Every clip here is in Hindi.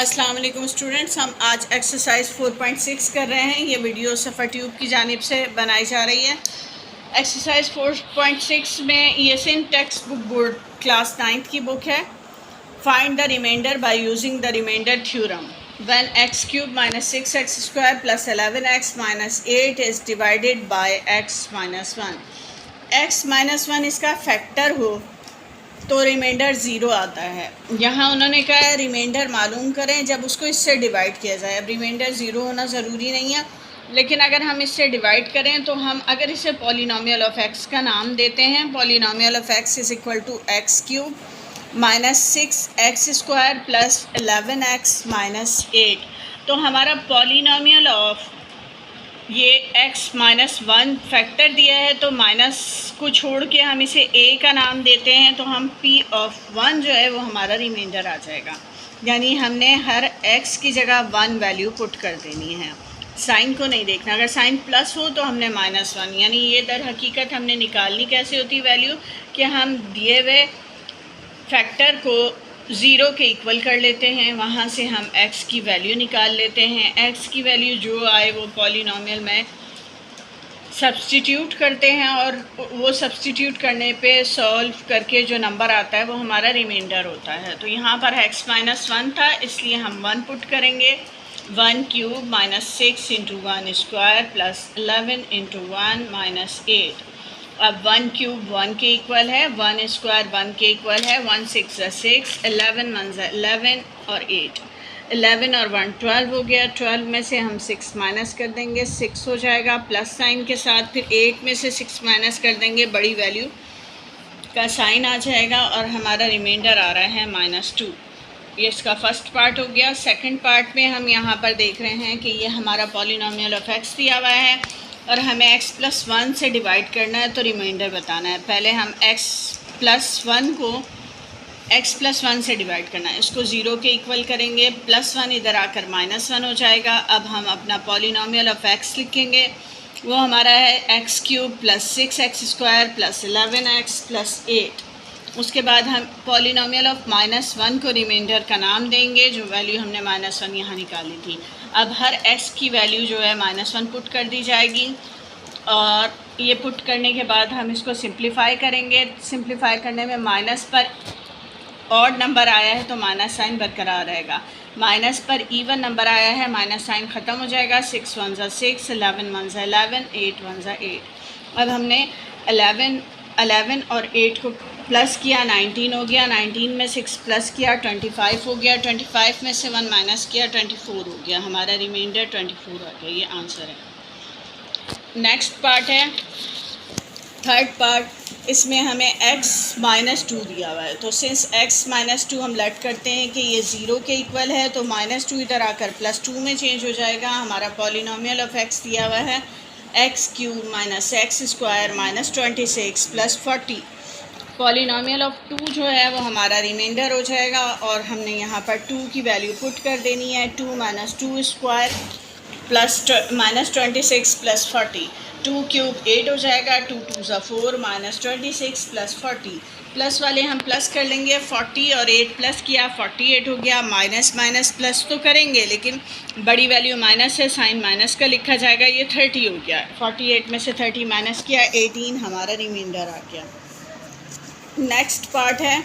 अस्सलाम वालेकुम स्टूडेंट्स, हम आज एक्सरसाइज 4.6 कर रहे हैं। ये वीडियो सफ़र ट्यूब की जानिब से बनाई जा रही है। एक्सरसाइज 4.6 में ये Singh text book board class 9th की बुक है। Find the remainder by using the remainder theorem when x cube minus 6x square plus 11x minus 8 is divided by x minus 1। x minus 1 इसका फैक्टर हो तो रिमाइंडर ज़ीरो आता है। यहाँ उन्होंने कहा है रिमाइंडर मालूम करें जब उसको इससे डिवाइड किया जाए। अब रिमाइंडर ज़ीरो होना ज़रूरी नहीं है, लेकिन अगर हम इससे डिवाइड करें तो हम अगर इसे पॉलिनोमियल ऑफ एक्स का नाम देते हैं, polynomial of X is equal to X cube minus 6x square plus 11x minus 8, तो हमारा पॉलिनोमियल ऑफ ये x माइनस 1 फैक्टर दिया है, तो माइनस को छोड़ के हम इसे a का नाम देते हैं, तो हम p ऑफ 1 जो है वो हमारा रिमाइंडर आ जाएगा। यानी हमने हर x की जगह 1 वैल्यू पुट कर देनी है, साइन को नहीं देखना। अगर साइन प्लस हो तो हमने माइनस 1, यानी ये दर हकीकत हमने निकालनी कैसे होती वैल्यू कि हम दिए हुए फैक्टर को ज़ीरो के इक्वल कर लेते हैं, वहाँ से हम x की वैल्यू निकाल लेते हैं। x की वैल्यू जो आए वो पॉलिनोमियल में सब्स्टिट्यूट करते हैं और वो सब्स्टिट्यूट करने पे सॉल्व करके जो नंबर आता है वो हमारा रिमाइंडर होता है। तो यहाँ पर x माइनस 1 था, इसलिए हम 1 पुट करेंगे। 1 cube minus 6 into 1 square plus 11 into 1 minus 8। अब 1 क्यूब 1 के इक्वल है, 1 स्क्वायर 1 के इक्वल है। 1 6 6, 11 1 11 और 8, 11 और 1 12 हो गया। 12 में से हम 6 माइनस कर देंगे, 6 हो जाएगा प्लस साइन के साथ। फिर 8 में से 6 माइनस कर देंगे, बड़ी वैल्यू का साइन आ जाएगा और हमारा रिमाइंडर आ रहा है -2। ये इसका फर्स्ट पार्ट हो गया। सेकंड पार्ट में हम यहाँ पर देख रहे हैं कि ये हमारा पॉलिनोमियल ऑफ एक्स दिया हुआ है और हमें x प्लस 1 से डिवाइड करना है, तो रिमाइंडर बताना है। पहले हम x प्लस 1 को x प्लस 1 से डिवाइड करना है, इसको ज़ीरो के इक्वल करेंगे। प्लस 1 इधर आकर माइनस 1 हो जाएगा। अब हम अपना पॉलिनोमियल ऑफ x लिखेंगे, वो हमारा है x cube plus 6x square plus 11x plus 8। उसके बाद हम पॉलिनोमियल ऑफ -1 को रिमाइंडर का नाम देंगे, जो वैल्यू हमने -1 यहाँ निकाली थी। अब हर x की वैल्यू जो है -1 पुट कर दी जाएगी और ये पुट करने के बाद हम इसको सिंप्लीफाई करेंगे। सिंप्लीफाई करने में माइनस पर ऑड नंबर आया है तो माइनस साइन बरकरार रहेगा, माइनस पर इवन नंबर आया है माइनस साइन ख़त्म हो जाएगा। 6 1 6, 11 1 11, 8 1 8। अब हमने 11 और 8 को प्लस किया, 19 हो गया। 19 में 6 प्लस किया, 25 हो गया। 25 में से 1 माइनस किया, 24 हो गया। हमारा रिमाइंडर 24 आ गया। ये आंसर है। नेक्स्ट पार्ट है थर्ड पार्ट, इसमें हमें x माइनस 2 दिया हुआ है, तो सिंस x माइनस 2 हम लेट करते हैं कि ये ज़ीरो के इक्वल है, तो -2 इधर आकर +2 में चेंज हो जाएगा। हमारा पॉलिनोमियल ऑफ x दिया हुआ है x cube minus x square minus 26 plus 40। Polynomial of 2 जो है वो हमारा रिमाइंडर हो जाएगा और हमने यहाँ पर 2 की वैल्यू पुट कर देनी है। 2 minus 2 square plus -26 plus 40। 2 cube 8 हो जाएगा, 2 2 4 माइनस 26 प्लस 40। प्लस वाले हम प्लस कर लेंगे, 40 और 8 प्लस किया 48 हो गया। माइनस माइनस प्लस तो करेंगे, लेकिन बड़ी वैल्यू माइनस है, साइन माइनस का लिखा जाएगा। ये 30 हो गया। 48 में से 30 माइनस किया, 18 हमारा रिमाइंडर आ गया। नेक्स्ट पार्ट है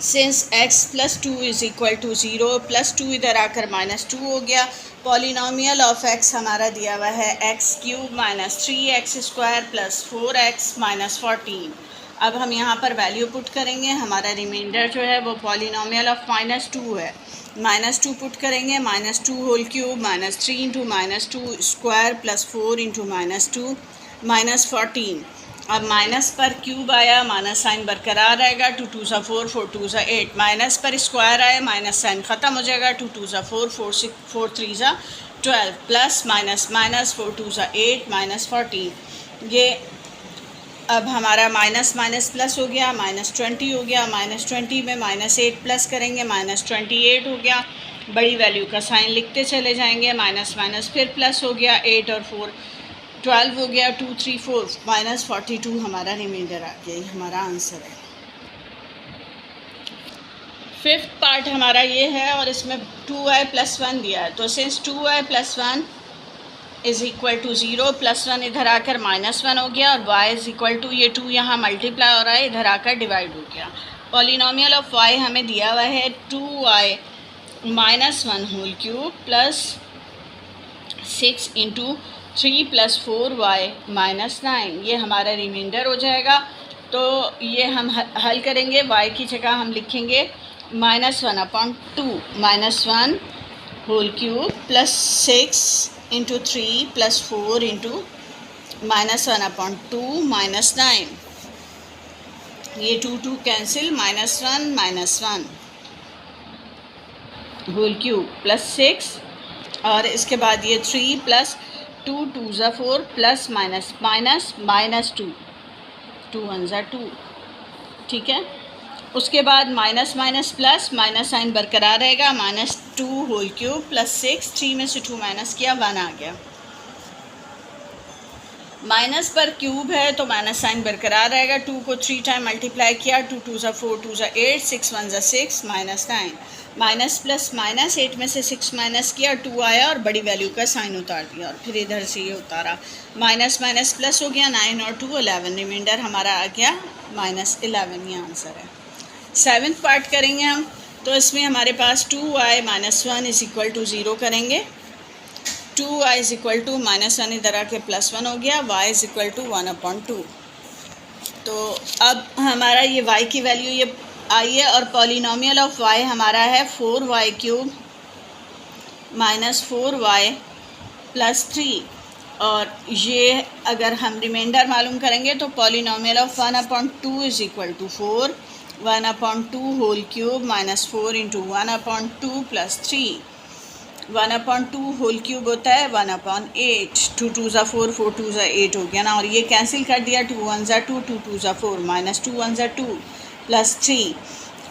since x plus 2 is equal to 0, plus 2 इधर आकर -2 हो गया। पॉलिनोमियल ऑफ x हमारा दिया हुआ है x cube minus 3x square plus 4x minus 14। अब हम यहाँ पर वैल्यू पुट करेंगे। हमारा रिमाइंडर जो है वो पॉलिनोमियल ऑफ -2 है, -2 पुट करेंगे। -2 whole cube minus 3 into -2 square plus 4 into -2 minus 14। अब माइनस पर क्यूब आया, माइनस साइन बरकरार रहेगा। 2 2 4, 4 2 8। माइनस पर स्क्वायर आया, माइनस साइन ख़त्म हो जाएगा। 2 2 4, 4 3 12 प्लस माइनस माइनस 4 2 8 माइनस 14। ये अब हमारा माइनस माइनस प्लस हो गया, -20 हो गया। -20 में -8 प्लस करेंगे, -28 हो गया। बड़ी वैल्यू का साइन लिखते चले जाएंगे। माइनस माइनस फिर प्लस हो गया, 8 और 4 12 हो गया। 2 3 4 माइनस 42 हमारा रिमाइंडर आ गया। ये हमारा आंसर है। फिफ्थ पार्ट हमारा ये है और इसमें 2i+1 दिया है। तो since 2i+1 is equal to 0, +1 इधर आकर -1 हो गया और y इज़ इक्वल टू, ये 2 यहाँ मल्टीप्लाई हो रहा है, इधर आकर डिवाइड हो गया। पॉलिनोमियल ऑफ y हमें दिया हुआ है 2i-1 whole cube plus 6 into 3 + 4y-9, ये हमारा रिमाइंडर हो जाएगा। तो ये हम हल करेंगे, y की जगह हम लिखेंगे -1/2 -1 whole cube plus 6 into 3 + 4 into -1/2 -9, ये 2 कैंसिल, -1 होल क्यूब प्लस 6 और इसके बाद ये 3 + 2 2 ज़ा 4 प्लस माइनस -2 2 1 ज़ा 2, ठीक है। उसके बाद minus minus plus, minus sign बरकरार रहेगा, -2 होल क्यूब प्लस 6, 3 में से 2 माइनस किया 1 आ गया। माइनस पर क्यूब है तो माइनस साइन बरकरार रहेगा। 2 को 3 टाइम मल्टीप्लाई किया, 2 2 ज़ा 4 2 ज़ा 8 6 1 ज़ा 6 -9, माइनस प्लस माइनस, 8 में से 6 माइनस किया 2 आया और बड़ी वैल्यू का साइन उतार दिया और फिर इधर से ये उतारा, माइनस माइनस प्लस हो गया, 9 और 2 11, रिमाइंडर हमारा आ गया -11, ये आंसर है। सेवन्थ पार्ट करेंगे हम, तो इसमें हमारे पास 2i-1 इज़ इक्वल टू 0 करेंगे। 2i इज़ इक्वल टू -1 इधर आके +1 हो गया, y इज़ इक्वल टू 1/2। तो अब हमारा ये y की वैल्यू ये आई है और पॉलिनोमियल ऑफ y हमारा है 4y³ -4y + 3, और ये अगर हम रिमाइंडर मालूम करेंगे तो polynomial of 1/2 is equal to 4, 1/2 whole cube -4 into 1/2 + 3, 1/2 whole cube होता है 1/8, 2 2 ज़ा 4 4 2 ज़ा 8 हो गया ना, और ये कैंसिल कर दिया, 2 1 ज़ा 2 2 2 ज़ा 4 -2 1 ज़ा 2 + 3,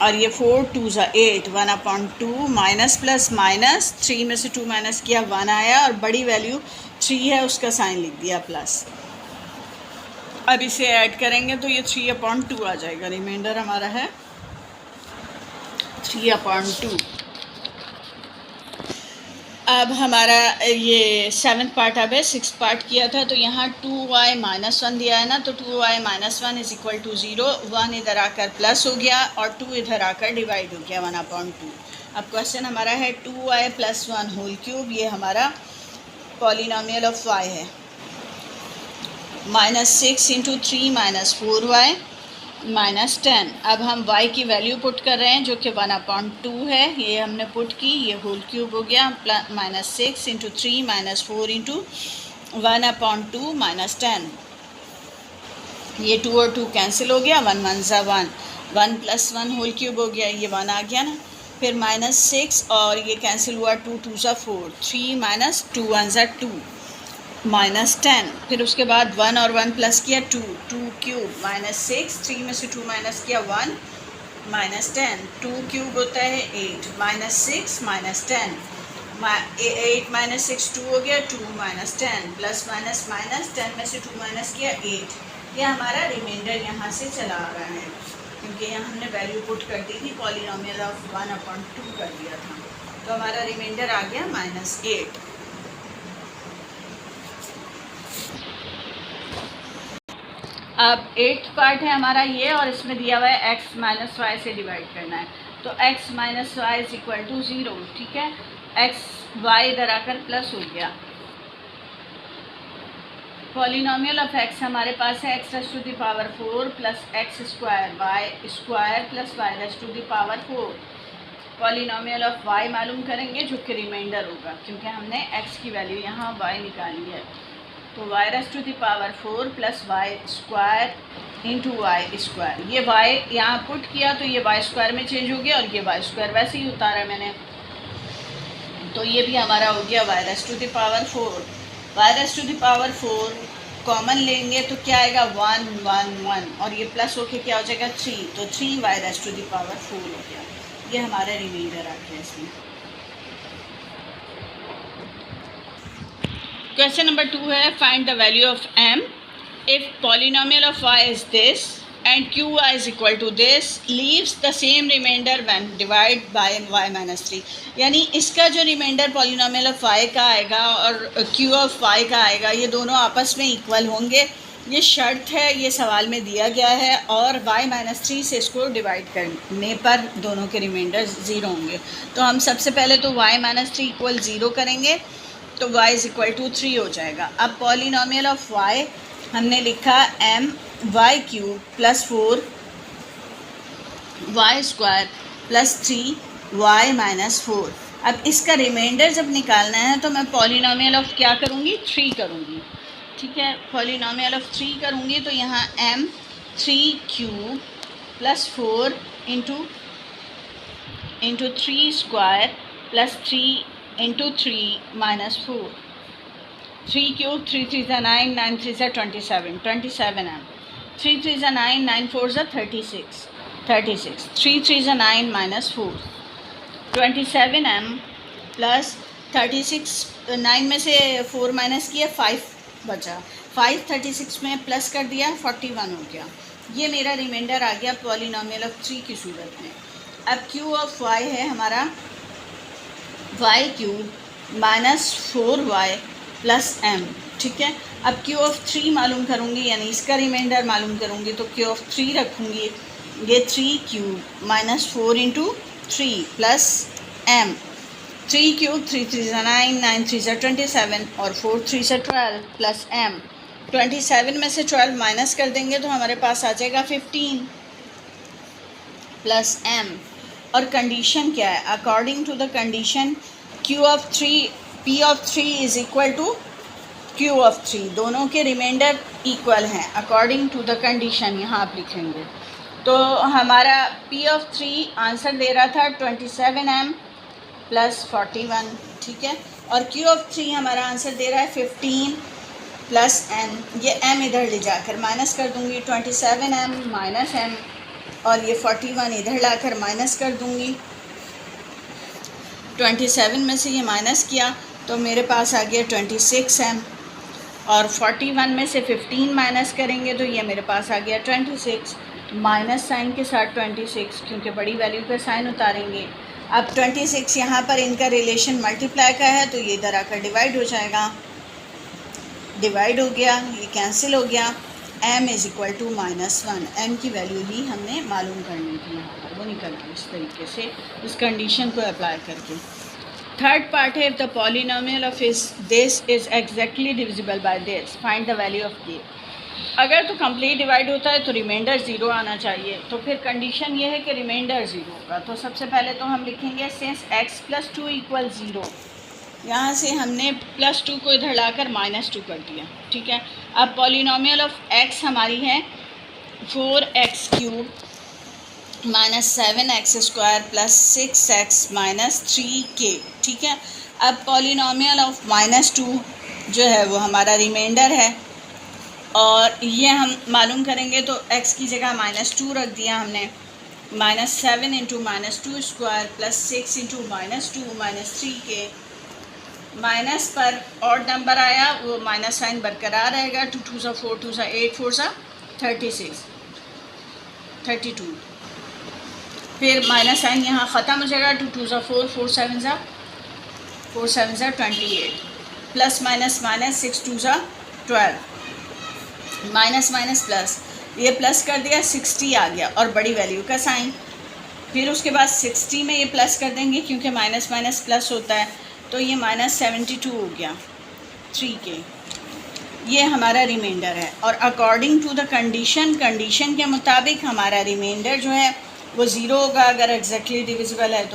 और ये 4 2 ज़ा 8, 1/2 माइनस प्लस माइनस, 3 में से 2 माइनस किया 1 आया और बड़ी वैल्यू 3 है उसका साइन लिख दिया प्लस। अब इसे ऐड करेंगे तो ये 3/2 आ जाएगा, रिमाइंडर हमारा है 3/2। अब हमारा ये सेवन्थ पार्ट अब है, सिक्स पार्ट किया था, तो यहाँ 2i-1 दिया है ना, तो 2i-1 इज़ इक्वल टू 0, 1 इधर आकर प्लस हो गया और 2 इधर आकर डिवाइड हो गया 1/2। अब क्वेश्चन हमारा है 2i+1 होल क्यूब, ये हमारा पॉलिनोमियल ऑफ y है, -6 इंटू 3 -4y -10। अब हम y की वैल्यू पुट कर रहे हैं जो कि 1/2 है, ये हमने पुट की, ये होल क्यूब हो गया, -6 इंटू 3 -4 इंटू 1/2 -10, ये 2 और 2 कैंसिल हो गया, 1 1 ज़ा 1, 1 + 1 होल क्यूब हो गया, ये 1 आ गया ना, फिर -6 और ये कैंसिल हुआ, 2 2 ज़ा 4, 3 - 2 1 ज़ा 2 -10, फिर उसके बाद 1 और 1 प्लस किया 2 2 क्यूब -6, 3 में से 2 माइनस किया 1 -10, 2 क्यूब होता है 8, -6 -10, 8 - 6 2 हो गया, 2 -10 प्लस माइनस माइनस, 10 में से 2 माइनस किया 8, ये हमारा रिमाइंडर यहाँ से चला आ रहा है क्योंकि यहाँ हमने वैल्यू पुट कर दी थी, पॉलिनोमियल ऑफ 1/2 कर दिया था, तो हमारा रिमाइंडर आ गया -8। अब 8th पार्ट है हमारा ये, और इसमें दिया हुआ है x - y से डिवाइड करना है, तो x - y is equal to 0, ठीक है। x y इधर आकर प्लस हो गया, पॉलिनोमियल ऑफ x हमारे पास है x⁴ plus x² y² plus y⁴। Polynomial of y मालूम करेंगे जो कि रिमाइंडर होगा क्योंकि हमने x की वैल्यू यहाँ y निकाली है, तो y⁴ plus y² into y², ये y यहाँ पुट किया तो ये y² में चेंज हो गया और ये y² वैसे ही उतारा मैंने, तो ये भी हमारा हो गया y⁴ कॉमन लेंगे तो क्या आएगा 1 1 1 और ये प्लस होके क्या हो जाएगा 3, तो 3y⁴ हो गया, ये हमारा रिमाइंडर आ गया इसमें। क्वेश्चन नंबर 2 है, find the value of m if polynomial of y is this and qy is equal to this, leaves the same remainder when divide by y minus 3. यानी इसका जो रिमाइंडर पॉलिनोमियल ऑफ y का आएगा और q ऑफ y का आएगा, ये दोनों आपस में इक्वल होंगे. ये शर्त है, ये सवाल में दिया गया है. और y माइनस 3 से इसको डिवाइड करने पर दोनों के रिमाइंडर ज़ीरो होंगे. तो हम सबसे पहले तो y माइनस 3 इक्वल ज़ीरो करेंगे, तो y इज़ इक्वल टू 3 हो जाएगा. अब पॉलिनोमियल ऑफ y हमने लिखा m Y cube plus 4 Y square plus 3 Y minus 4. अब इसका रिमाइंडर जब निकालना है तो मैं पॉलिनोमियल ऑफ क्या करूँगी, 3 करूँगी. ठीक है, पॉलिनोमियल ऑफ 3 करूँगी तो यहाँ m 3 cube plus 4 into 3 square plus 3 into 3 minus 4. 3 cube 3 3 ज़ा 9, 9 3 ज़ा 27, 27 m. 3 3 ज़ा 9, 9 4 ज़ा 36, 36. 3 3 ज़ा 9 माइनस 4, 27 m प्लस 36. 9 में से 4 माइनस किया 5 बचा, 5 36 में प्लस कर दिया 41 हो गया. ये मेरा रिमाइंडर आ गया पॉलिनोमियल ऑफ 3 की सूरत में. अब q ऑफ y है हमारा y cube minus 4y plus m. ठीक है, अब q ऑफ 3 मालूम करूँगी, यानी इसका रिमाइंडर मालूम करूँगी, तो q ऑफ 3 रखूँगी. ये 3 cube minus 4 into 3 plus m. 3 cube 3 3 ज़ा 9, 9 3 ज़ा 27 और 4 3 ज़ा 12 प्लस m. 27 में से 12 माइनस कर देंगे तो हमारे पास आ जाएगा 15 प्लस m. और कंडीशन क्या है, according to the condition q of 3 p of 3 is equal to q of 3. दोनों के रिमाइंडर इक्वल हैं अकॉर्डिंग टू द कंडीशन. यहाँ आप लिखेंगे तो हमारा p ऑफ 3 आंसर दे रहा था 27 m प्लस 41. ठीक है, और q ऑफ 3 हमारा आंसर दे रहा है 15 प्लस m. ये m इधर ले जाकर माइनस कर दूँगी, 27 m माइनस m, और ये 41 इधर लाकर माइनस कर दूँगी. 27 में से ये माइनस किया तो मेरे पास आ गया 26 m, और 41 में से 15 माइनस करेंगे तो ये मेरे पास आ गया 26, माइनस साइन के साथ 26, क्योंकि बड़ी वैल्यू का साइन उतारेंगे. अब 26 यहाँ पर इनका रिलेशन मल्टीप्लाई का है तो ये इधर आकर डिवाइड हो जाएगा. डिवाइड हो गया, ये कैंसिल हो गया. m is equal to -1. m की वैल्यू ही हमने मालूम करनी थी, यहाँ पर वो निकल गई इस तरीके से, इस कंडीशन को अप्लाई करके. थर्ड पार्ट है, if the polynomial of this is exactly divisible by this, find the value of k. अगर तो कंप्लीट डिवाइड होता है तो रिमाइंडर ज़ीरो आना चाहिए. तो फिर कंडीशन ये है कि रिमाइंडर ज़ीरो होगा. तो सबसे पहले तो हम लिखेंगे since x plus 2 equal zero. यहाँ से हमने प्लस 2 को इधर लाकर -2 कर दिया. ठीक है, अब पॉलिनोमियल ऑफ x हमारी है 4x cube minus 7x square plus 6x minus 3k. ठीक है, अब पॉलिनोमियल ऑफ -2 जो है वो हमारा रिमाइंडर है, और ये हम मालूम करेंगे तो x की जगह -2 रख दिया हमने. -7 into -2 square plus 6 into -2 minus 3k. Minus पर और नंबर आया वो माइनस साइन बरकरार रहेगा. 2 2 ज़ा 4, 2 ज़ा 8, 4 ज़ा 36, 32. फिर माइनस साइन यहाँ ख़त्म हो जाएगा. 2 2 ज़ा 4, 4 7 ज़ा 28, प्लस माइनस माइनस 6 2 ज़ा 12, माइनस माइनस प्लस, ये प्लस कर दिया 60 आ गया और बड़ी वैल्यू का साइन. फिर उसके बाद 60 में ये प्लस कर देंगे क्योंकि माइनस माइनस प्लस होता है, तो ये -72 हो गया 3k. ये हमारा रिमाइंडर है. और अकॉर्डिंग टू द कंडीशन के मुताबिक हमारा रिमाइंडर जो है वो ज़ीरो होगा अगर एग्जैक्टली डिविजिबल है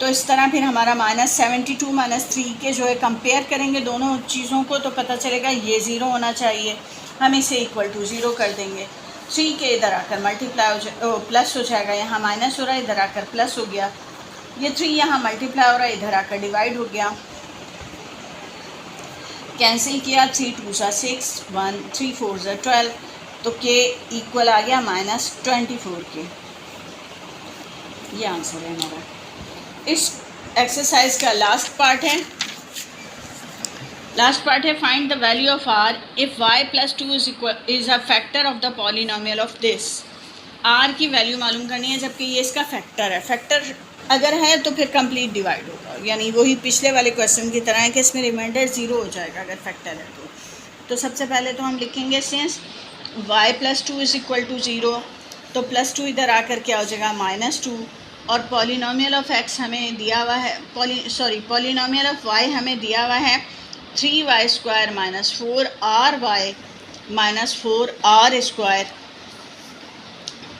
तो इस तरह फिर हमारा -72 -3k जो है कंपेयर करेंगे दोनों चीज़ों को तो पता चलेगा ये ज़ीरो होना चाहिए. हम इसे इक्वल टू ज़ीरो कर देंगे. 3k इधर आकर मल्टीप्लाई प्लस हो जाएगा, यहाँ माइनस हो रहा है, इधर आकर प्लस हो गया. ये 3 यहाँ मल्टीप्लाई हो रहा है, इधर आकर डिवाइड हो गया. कैंसिल किया, 3 2 ज़ा 6, 1 3 4 ज़ा 12, तो k इक्वल आ गया -24k. ये आंसर है हमारा. इस एक्सरसाइज का लास्ट पार्ट है. Find the value of r if y plus 2 is a factor of the polynomial of this. R की वैल्यू मालूम करनी है, जबकि ये इसका फैक्टर है। फैक्टर अगर है तो फिर कंप्लीट डिवाइड होगा, यानी वही पिछले वाले क्वेश्चन की तरह है कि इसमें रिमाइंडर ज़ीरो हो जाएगा अगर फैक्टर है तो सबसे पहले तो हम लिखेंगे सिंस y + 2 = 0, तो +2 इधर आकर क्या हो जाएगा -2, और पॉलिनोमियल ऑफ x हमें दिया हुआ है, पॉलिनोमियल ऑफ y हमें दिया हुआ है 3y² - 4ry - 4r²।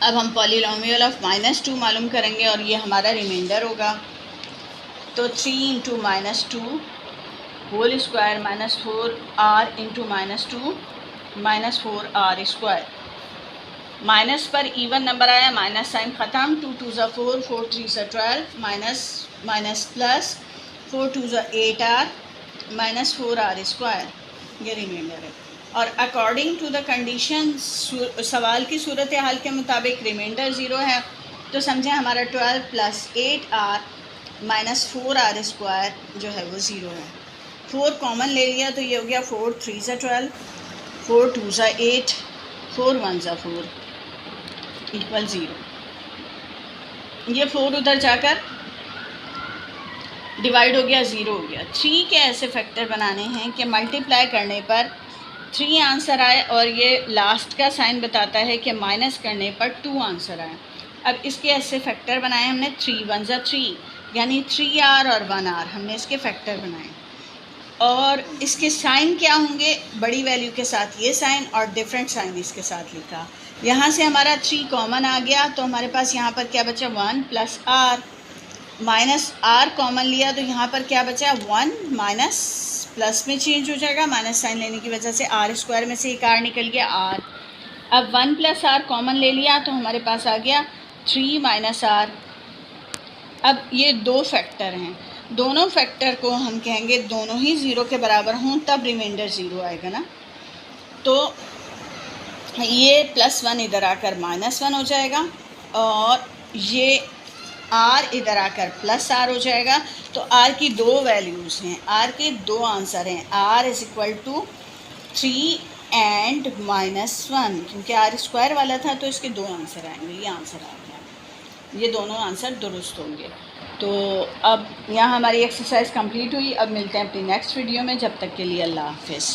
अब हम पॉलिनोमियल ऑफ -2 मालूम करेंगे और ये हमारा रिमाइंडर होगा। तो 3 × -2 whole square -4r × -2 -4r²। Minus पर इवन नंबर आया, माइनस साइन ख़त्म, 2 × 2 = 4, 4 × 3 = 12, माइनस प्लस 4 × 2 = 8r -4r², ये रिमाइंडर है। और अकॉर्डिंग टू द कंडीशन, सवाल की सूरत हाल के मुताबिक रिमाइंडर ज़ीरो है, तो समझें हमारा 12 + 8r -4r² जो है वो ज़ीरो है। 4 कॉमन ले लिया तो ये हो गया 4 × 3 = 12, 4 × 2 = 8, 4 × 1 = 4 = 0। ये 4 उधर जाकर डिवाइड हो गया, ज़ीरो हो गया। 3 के ऐसे फैक्टर बनाने हैं कि मल्टीप्लाई करने पर 3 आंसर आए, और ये लास्ट का साइन बताता है कि माइनस करने पर 2 आंसर आए। अब इसके ऐसे फैक्टर बनाए हमने, 3 × 1 = 3, यानी 3r और 1r हमने इसके फैक्टर बनाए। और इसके साइन क्या होंगे, बड़ी वैल्यू के साथ ये साइन और डिफरेंट साइन इसके साथ लिखा। यहाँ से हमारा 3 कॉमन आ गया, तो हमारे पास यहाँ पर क्या बचा, 1 + r, माइनस r कॉमन लिया तो यहाँ पर क्या बचा, 1 माइनस प्लस में चेंज हो जाएगा, माइनस साइन लेने की वजह से r² में से एक r निकल गया r। अब 1 + r कॉमन ले लिया तो हमारे पास आ गया 3 - r। अब ये दो फैक्टर हैं, दोनों फैक्टर को हम कहेंगे दोनों ही ज़ीरो के बराबर हों तब रिमाइंडर ज़ीरो आएगा ना। तो ये +1 इधर आकर -1 हो जाएगा, और ये r इधर आकर +r हो जाएगा। तो r की दो वैल्यूज़ हैं, r के दो आंसर हैं, r = 3 एंड -1, क्योंकि r² वाला था तो इसके दो आंसर आएंगे, ये आंसर आ गया, ये दोनों आंसर दुरुस्त होंगे। तो अब यहाँ हमारी एक्सरसाइज कंप्लीट हुई। अब मिलते हैं अपनी नेक्स्ट वीडियो में, जब तक के लिए अल्लाह हाफ़िज़।